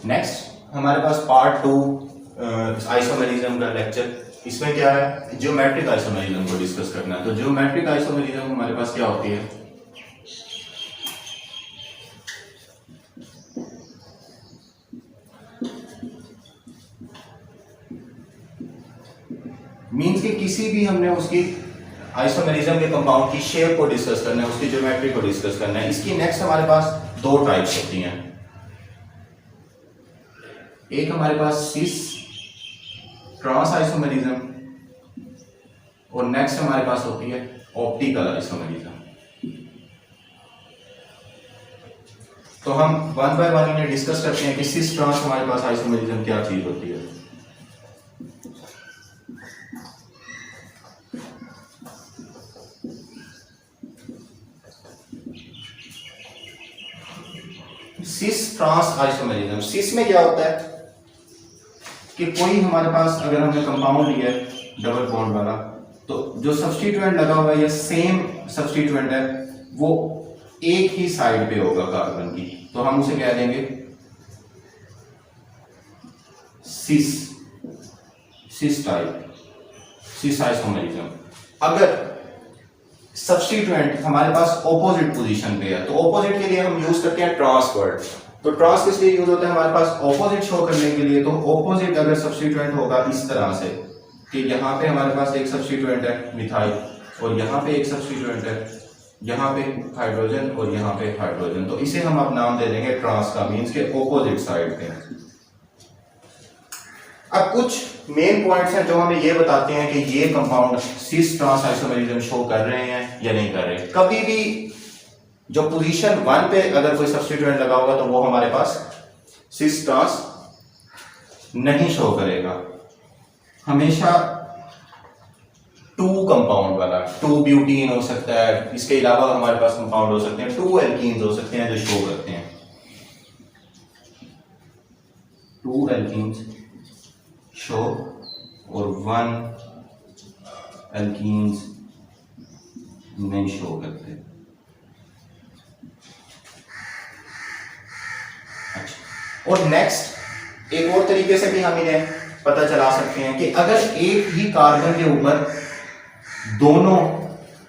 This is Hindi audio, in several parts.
नेक्स्ट हमारे पास पार्ट 2 आइसोमेरिज्म का लेक्चर। इसमें क्या है, ज्योमेट्रिक आइसोमेरिज्म को डिस्कस करना है। तो ज्योमेट्रिक आइसोमेरिज्म हमारे पास क्या होती है, मीन्स कि किसी भी हमने उसकी आइसोमेरिज्म के कंपाउंड की शेप को डिस्कस करना है, उसकी ज्योमेट्री को डिस्कस करना है। इसकी नेक्स्ट हमारे पास दो टाइप्स होती हैं। एक हमारे पास सिस ट्रांस आइसोमेरिज्म और नेक्स्ट हमारे पास होती है ऑप्टिकल आइसोमेरिज्म। तो हम वन बाय वन इन्हें डिस्कस करते हैं कि सिस ट्रांस हमारे पास आइसोमेरिज्म क्या चीज होती है। सिस ट्रांस आइसोमेरिज्म, सिस में क्या होता है कि कोई हमारे पास अगर हमने कंपाउंड लिया है डबल बॉन्ड वाला, तो जो सब्स्टिट्यूएंट लगा हुआ है या सेम सब्स्टिट्यूएंट है वो एक ही साइड पे होगा कार्बन की, तो हम उसे कह देंगे सिस, सिस टाइप, सिस आइसोमेरिज्म। अगर सब्स्टिट्यूएंट हमारे पास ऑपोजिट पोजीशन पे है तो ऑपोजिट के लिए हम यूज करते हैं ट्रांस वर्ड। तो ट्रांस किस लिए यूज होता है, हमारे पास ऑपोजिट शो करने के लिए। तो ऑपोजिट अगर सब्स्टिट्यूएंट होगा इस तरह से कि यहाँ पे हमारे पास एक सब्स्टिट्यूएंट है मिथाइल और यहाँ पे एक सब्स्टिट्यूएंट है, यहाँ पे हाइड्रोजन और यहाँ पे हाइड्रोजन, तो इसे हम अब नाम दे देंगे ट्रांस का, मीन्स के ऑपोजिट साइड पे। अब कुछ मेन पॉइंट्स हैं जो हमें ये बताते हैं कि ये compound cis trans isomerism show कर रहे हैं या नहीं कर रहे। कभी भी जो पोजीशन 1 पे अगर कोई सब्स्टिट्यूएंट लगा होगा तो वो हमारे पास सिस ट्रांस नहीं शो करेगा। हमेशा 2 कंपाउंड वाला, 2 ब्यूटीन हो सकता है, इसके अलावा हमारे पास कंपाउंड हो सकते हैं, 2 एल्कीन्स हो सकते हैं जो शो करते हैं। 2 एल्कीन्स शो और 1 एल्कीन्स नहीं शो करते। अच्छा, और नेक्स्ट एक और तरीके से भी हम इन्हें पता चला सकते हैं कि अगर एक ही कार्बन के ऊपर दोनों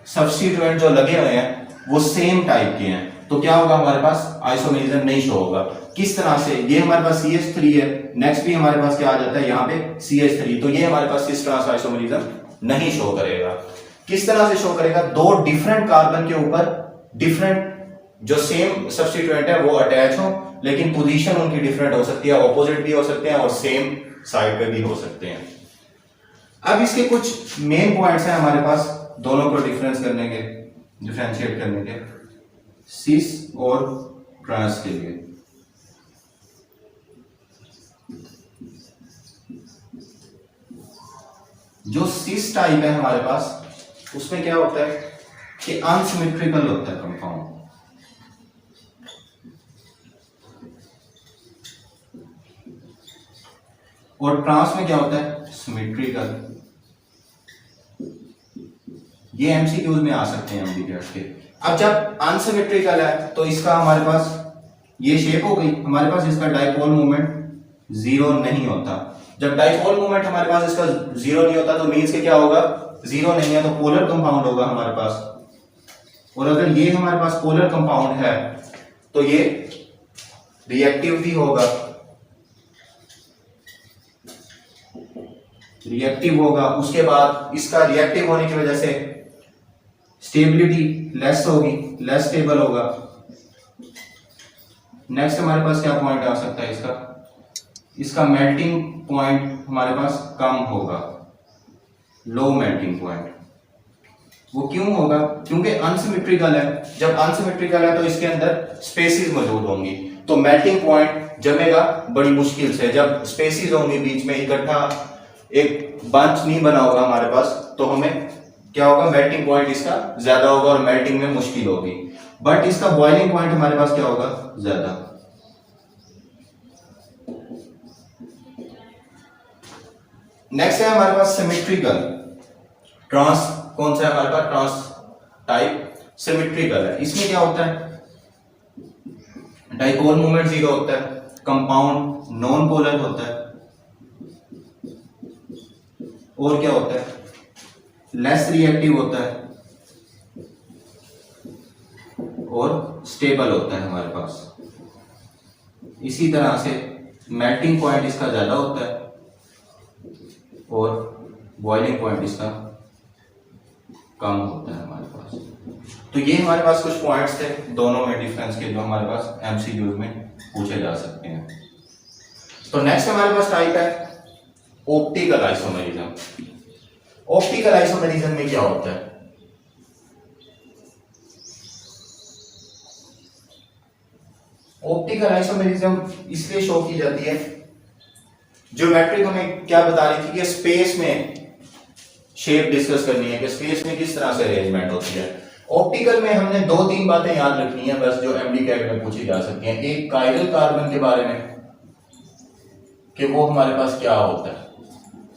सब्स्टिट्यूएंट जो लगे हुए हैं वो सेम टाइप के हैं तो क्या होगा, हमारे पास आइसोमेरिज्म नहीं शो होगा। किस तरह से, ये हमारे पास CH3 है, नेक्स्ट भी हमारे पास क्या आ जाता है यहाँ पे CH3, तो ये हमारे पास सिस ट्रांस आइसोमेरिज्म नहीं शो करेगा। किस तरह से शो करेगा, 2 डिफरेंट कार्बन के ऊपर डिफरेंट जो सेम सब्स्टिट्यूएंट है वो अटैच हो, लेकिन पोजीशन उनकी डिफरेंट हो सकती है, ऑपोजिट भी हो सकते हैं और सेम साइड पे भी हो सकते हैं। अब इसके कुछ मेन पॉइंट्स हैं हमारे पास दोनों को डिफरेंशिएट करने के सिस और ट्रांस के लिए। जो सिस टाइप है हमारे पास उसमें क्या होता है कि अनसिमेट्रिकल होता है कंपाउंड, और ट्रांस में क्या होता है सिमेट्रिकल। ये एमसीक्यूज में आ सकते हैं एमबीटीएस के। अब जब अनसिमेट्रिकल है तो इसका हमारे पास ये शेप हो गई, हमारे पास इसका डाइपोल मोमेंट 0 नहीं होता। जब डाइपोल मोमेंट हमारे पास इसका 0 नहीं होता तो मीन्स के क्या होगा, 0 नहीं है तो पोलर कंपाउंड होगा हमारे पास। और अगर ये हमारे पास पोलर कंपाउंड है तो ये रिएक्टिव भी होगा, उसके बाद इसका रिएक्टिव होने की वजह से स्टेबिलिटी लेस होगी, लेस स्टेबल होगा। नेक्स्ट हमारे पास क्या पॉइंट आ सकता है इसका मेल्टिंग पॉइंट हमारे पास कम होगा, लो मेल्टिंग पॉइंट। वो क्यों होगा, क्योंकि अनसिमेट्रिकल है। जब अनसिमेट्रिकल है तो इसके अंदर स्पेसिस मौजूद होंगी तो मेल्टिंग पॉइंट जमेगा बड़ी मुश्किल से। जब स्पेसिस होंगी बीच में इकट्ठा एक बंच नहीं बना होगा हमारे पास तो हमें क्या होगा, मेल्टिंग पॉइंट इसका ज्यादा होगा और मेल्टिंग में मुश्किल होगी। बट इसका बॉइलिंग पॉइंट हमारे पास क्या होगा, ज्यादा। नेक्स्ट है हमारे पास सिमेट्रिकल ट्रांस। कौन सा है हमारे पास, ट्रांस टाइप सिमेट्रिकल है। इसमें क्या होता है, डाइपोल मोमेंट 0 होता है, कंपाउंड नॉन पोलर होता है, और क्या होता है, लेस रिएक्टिव होता है, और स्टेबल होता है हमारे पास। इसी तरह से मेल्टिंग पॉइंट इसका ज्यादा होता है और बॉइलिंग पॉइंट इसका कम होता है हमारे पास। तो ये हमारे पास कुछ पॉइंट्स थे दोनों में डिफरेंस के, जो हमारे पास एमसीक्यूज में पूछे जा सकते हैं। तो नेक्स्ट हमारे पास टाइप है ऑप्टिकल आइसोमेरिज्म। ऑप्टिकल आइसोमेरिज्म में क्या होता है? ऑप्टिकल आइसोमेरिज्म इसलिए शो की जाती है, ज्योमेट्री हमें क्या बता रही थी कि स्पेस में शेप डिस्कस करनी है कि स्पेस में किस तरह से अरेंजमेंट होती है। ऑप्टिकल में हमने 2-3 बातें याद रखनी है बस, जो एमडी कैट में पूछी जा सकती हैं। एक कायरल कार्बन के बारे में कि वो हमारे पास क्या होता है।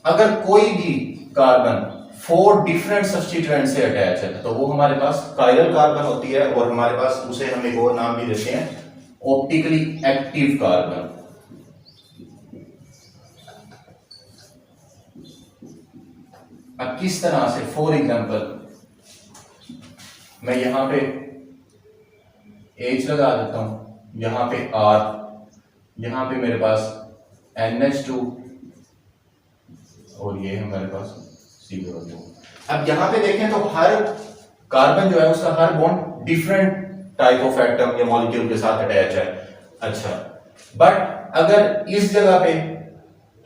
अगर कोई भी कार्बन 4 डिफरेंट सब्स्टिट्यूएंट से अटैच है तो वो हमारे पास कायरल कार्बन होती है, और हमारे पास उसे हम एक और नाम भी देते हैं ऑप्टिकली एक्टिव कार्बन। अब किस तरह से, फॉर एग्जांपल मैं यहां पे H लगा देता हूं, यहां पे R, यहां पे मेरे पास NH2 और ये हमारे पास CO2। अब यहां पे देखें तो हर कार्बन जो है उसका हर bond different type of atom या मॉलिक्यूल के साथ अटैच है। अच्छा, बट अगर इस जगह पे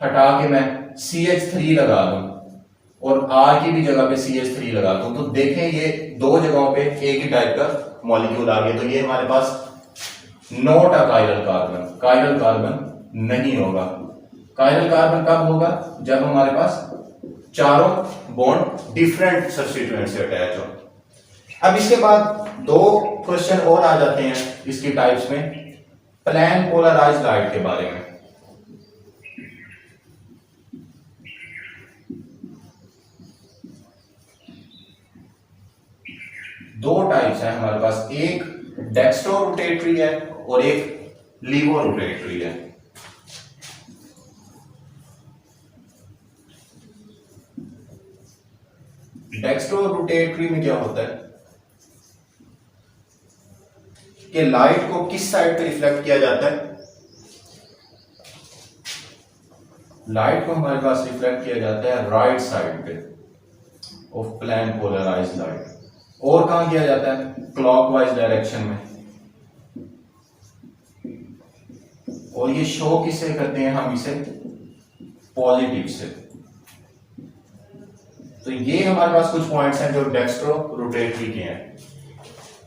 हटा के मैं CH3 लगा दूं और R की भी जगह पे CH3 लगा दूं, तो देखें ये 2 जगहों पे एक ही टाइप का मॉलिक्यूल आ गया। तो ये हमारे पास not a chiral carbon, chiral carbon नहीं होगा। कायरल कार्बन कब होगा? जब हमारे पास चारों बॉन्ड डिफरेंट सब्स्टिट्यूएंट से अटैच हो। अब इसके बाद 2 क्वेश्चन और आ जाते हैं इसकी टाइप्स में, प्लेन पोलराइज्ड लाइट के बारे में। दो टाइप्स है हमारे पास, एक डेक्स्ट्रो रोटेटरी है और एक लीवो रोटेटरी है। डेक्स्ट्रो रोटेटरी में क्या होता है कि लाइट को किस साइड पे रिफ्लेक्ट किया जाता है? लाइट को हमारे पास रिफ्लेक्ट किया जाता है राइट साइड पे ऑफ प्लेन पोलराइज्ड लाइट। और कहां किया जाता है? क्लॉकवाइज डायरेक्शन में। और ये शो किससे करते हैं हम? इसे पॉजिटिव से। तो ये हमारे पास कुछ पॉइंट्स हैं जो डेक्स्ट्रो रोटेटरी के हैं।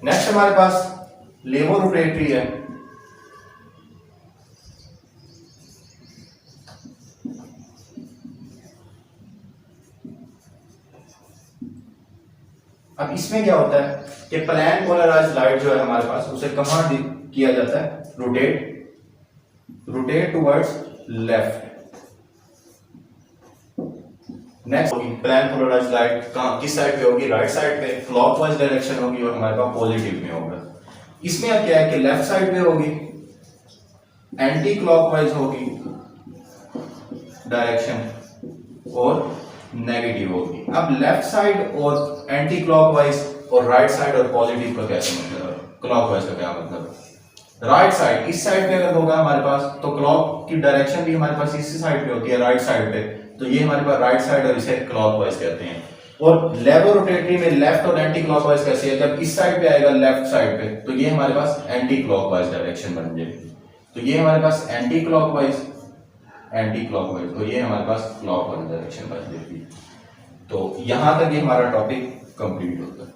नेक्स्ट हमारे पास लेवो रोटेटरी है। अब इसमें क्या होता है कि प्लेन पोलराइज्ड लाइट जो है हमारे पास, उसे कहां किया जाता है? Rotate towards left. नेक्स्ट होगी प्लेन पोलराइज्ड लाइट कहां, किस साइड पे होगी? राइट साइड पे, क्लॉकवाइज डायरेक्शन होगी और हमारे पास पॉजिटिव में होगा। इसमें अब क्या है कि लेफ्ट साइड पे होगी, एंटी क्लॉकवाइज होगी डायरेक्शन और नेगेटिव होगी। अब लेफ्ट साइड और एंटी क्लॉकवाइज और राइट साइड और पॉजिटिव का कैसे मतलब, क्लॉकवाइज का क्या मतलब? राइट साइड इस साइड पे अगर होगा हमारे पास तो क्लॉक की डायरेक्शन भी हमारे पास इसी साइड पे होती है, राइट साइड पे, तो ये हमारे पास राइट साइड और इसे क्लॉकवाइज कहते हैं। और लेवो रोटेटरी में लेफ्ट और एंटी क्लॉकवाइज कैसे है? जब इस साइड पे आएगा लेफ्ट साइड पे तो ये हमारे पास एंटी क्लॉकवाइज डायरेक्शन बन जाएगी। तो ये हमारे पास एंटी क्लॉकवाइज और ये हमारे पास क्लॉकवाइज डायरेक्शन बन जाएगी। तो यहां तक ये हमारा टॉपिक कंप्लीट होता है।